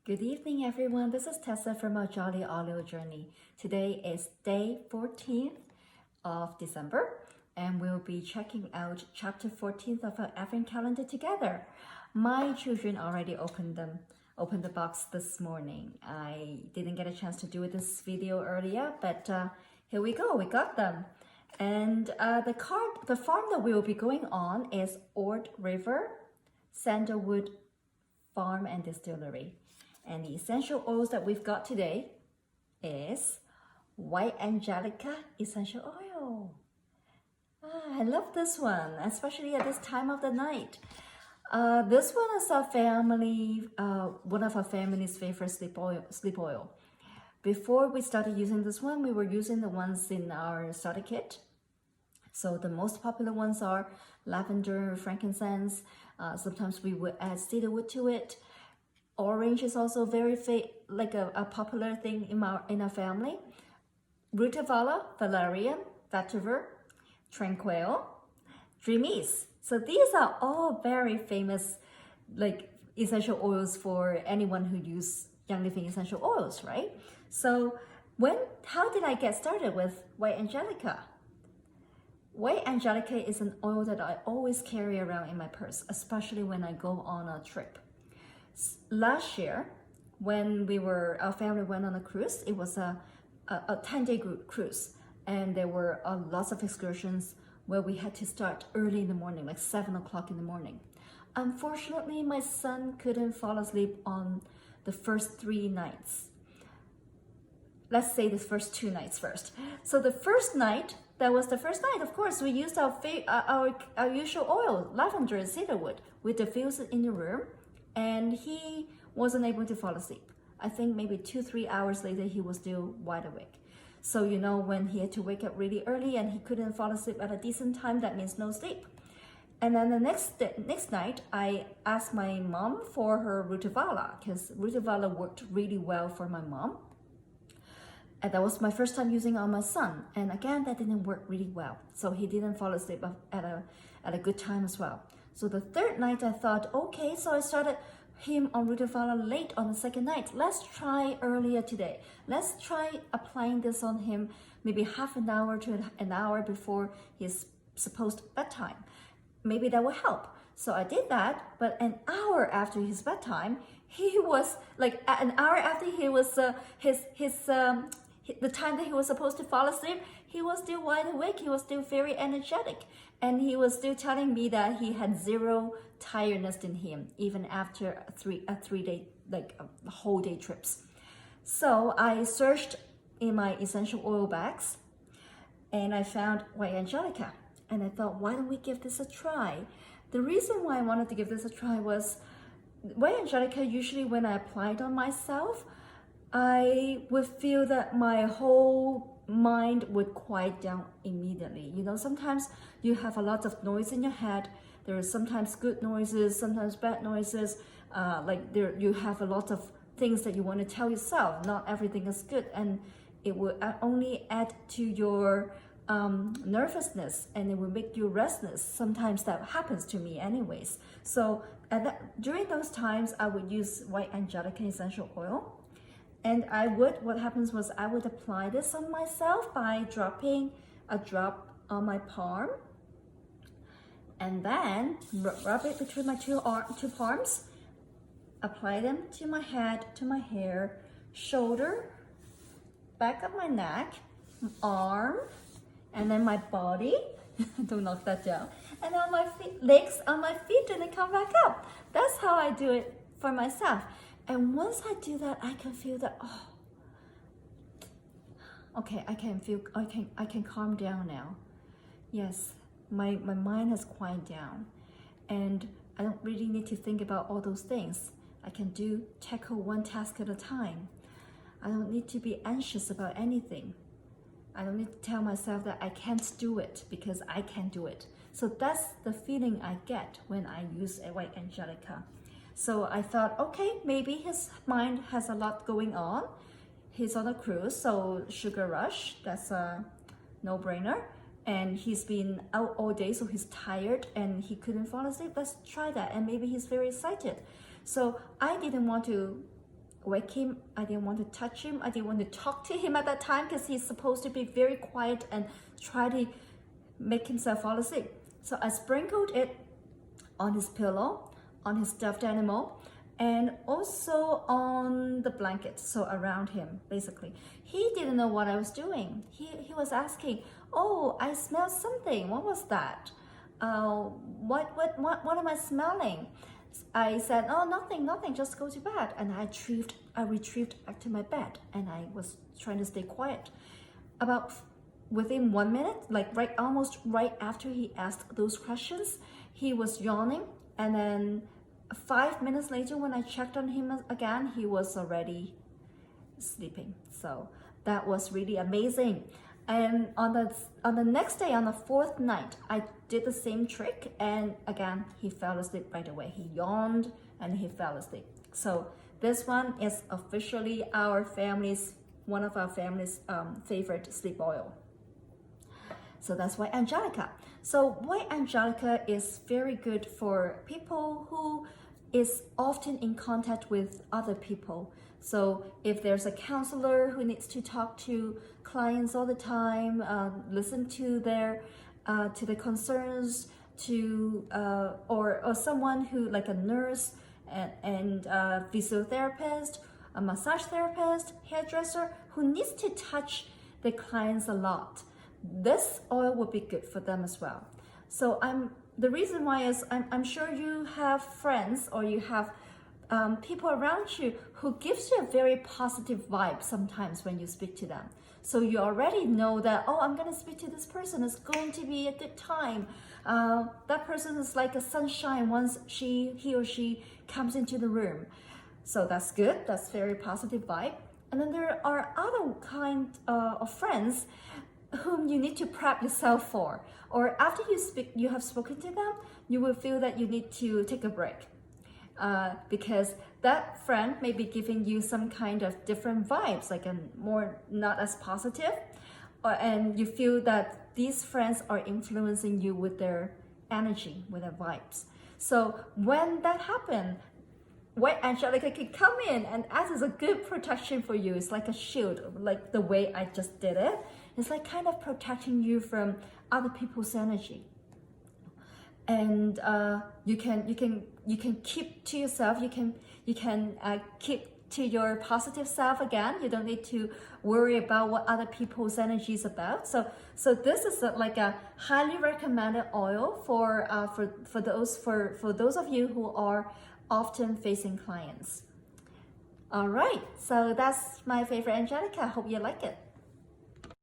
Good evening, everyone. This is Tessa from our Jolly Audio Journey. Today is day 14th of December, and we'll be checking out chapter 14th of our Advent calendar together. My children already opened the box this morning. I didn't get a chance to do this video earlier, but here we go. We got them. And the farm that we will be going on is Ord River, Sandalwood, Farm and Distillery. And the essential oils that we've got today is White Angelica essential oil. I love this one, especially at this time of the night. This one is one of our family's favorite sleep oil. Before we started using this one, we were using the ones in our starter kit. So the most popular ones are lavender, frankincense. Sometimes we would add cedarwood to it. Orange is also very a popular thing in our family. Rutavala, valerian, vetiver, tranquil, dreamies. So these are all very famous essential oils for anyone who uses Young Living essential oils, right? So how did I get started with White Angelica? White Angelica is an oil that I always carry around in my purse, especially when I go on a trip. Last year, when our family went on a cruise, it was a 10-day cruise, and there were lots of excursions where we had to start early in the morning, like 7 o'clock in the morning. Unfortunately, my son couldn't fall asleep on the first 3 nights. Let's say the first 2 nights first. So the first night, of course, we used our usual oil, lavender and cedarwood. We diffused it in the room, and he wasn't able to fall asleep. I think maybe 2-3 hours later, he was still wide awake. So, when he had to wake up really early and he couldn't fall asleep at a decent time, that means no sleep. And then the next night, I asked my mom for her Rutavala, because Rutavala worked really well for my mom. And that was my first time using it on my son. And again, that didn't work really well. So he didn't fall asleep at a good time as well. So the third night I thought, okay, so I started him on Rutavala late on the second night. Let's try earlier today. Let's try applying this on him maybe half an hour to an hour before his supposed bedtime. Maybe that will help. So I did that, but an hour after his bedtime, he was an hour after he was the time that he was supposed to fall asleep, he was still wide awake. He was still very energetic. And he was still telling me that he had zero tiredness in him, even after a whole day trips. So I searched in my essential oil bags, and I found White Angelica. And I thought, why don't we give this a try? The reason why I wanted to give this a try was White Angelica, usually when I apply it on myself, I would feel that my whole mind would quiet down immediately. Sometimes you have a lot of noise in your head. There are sometimes good noises, sometimes bad noises. You have a lot of things that you want to tell yourself. Not everything is good, and it will only add to your nervousness, and it will make you restless. Sometimes that happens to me anyways. So during those times, I would use White Angelica essential oil. And what happens was I would apply this on myself by dropping a drop on my palm, and then rub it between my two palms, apply them to my head, to my hair, shoulder, back of my neck, arm, and then my body. Don't knock that down. And on my legs, on my feet, and then come back up. That's how I do it for myself. And once I do that, I can feel that, okay, I can calm down now. Yes, my mind has quieted down, and I don't really need to think about all those things. I can tackle one task at a time. I don't need to be anxious about anything. I don't need to tell myself that I can't do it, because I can do it. So that's the feeling I get when I use a White Angelica. So I thought, okay, maybe his mind has a lot going on. He's on a cruise, so sugar rush, that's a no-brainer. And he's been out all day, so he's tired and he couldn't fall asleep. Let's try that, and maybe he's very excited. So I didn't want to wake him. I didn't want to touch him. I didn't want to talk to him at that time because he's supposed to be very quiet and try to make himself fall asleep. So I sprinkled it on his pillow, on his stuffed animal, and also on the blanket, so around him, basically. He didn't know what I was doing. He was asking, oh, I smelled something. What was that? What am I smelling? I said, oh, nothing, just go to bed. And I retrieved back to my bed, and I was trying to stay quiet. About within 1 minute, like almost right after he asked those questions, he was yawning, and then 5 minutes later, when I checked on him again, he was already sleeping. So that was really amazing. And on the next day, on the 4th night, I did the same trick, and again, he fell asleep right away. He yawned and he fell asleep. So this one is officially one of our family's favorite sleep oil. So that's White Angelica. So White Angelica is very good for people who is often in contact with other people. So if there's a counselor who needs to talk to clients all the time, listen to their concerns, or someone who, like a nurse and physiotherapist, a massage therapist, hairdresser, who needs to touch the clients a lot, this oil will be good for them as well. So the reason why is I'm sure you have friends, or you have people around you who gives you a very positive vibe sometimes when you speak to them. So you already know that, oh, I'm going to speak to this person. It's going to be a good time. That person is like a sunshine once he or she comes into the room. So that's good. That's very positive vibe. And then there are other kind of friends whom you need to prep yourself for. Or after you have spoken to them, you will feel that you need to take a break. Because that friend may be giving you some kind of different vibes, like a more not as positive, and you feel that these friends are influencing you with their energy, with their vibes. So when that happens, White Angelica can come in and act as a good protection for you. It's like a shield, like the way I just did it. It's like kind of protecting you from other people's energy. And you can keep to yourself. You can keep to your positive self again. You don't need to worry about what other people's energy is about. So this is like a highly recommended oil for those of you who are often facing clients. All right, so that's my favorite Angelica. I hope you like it.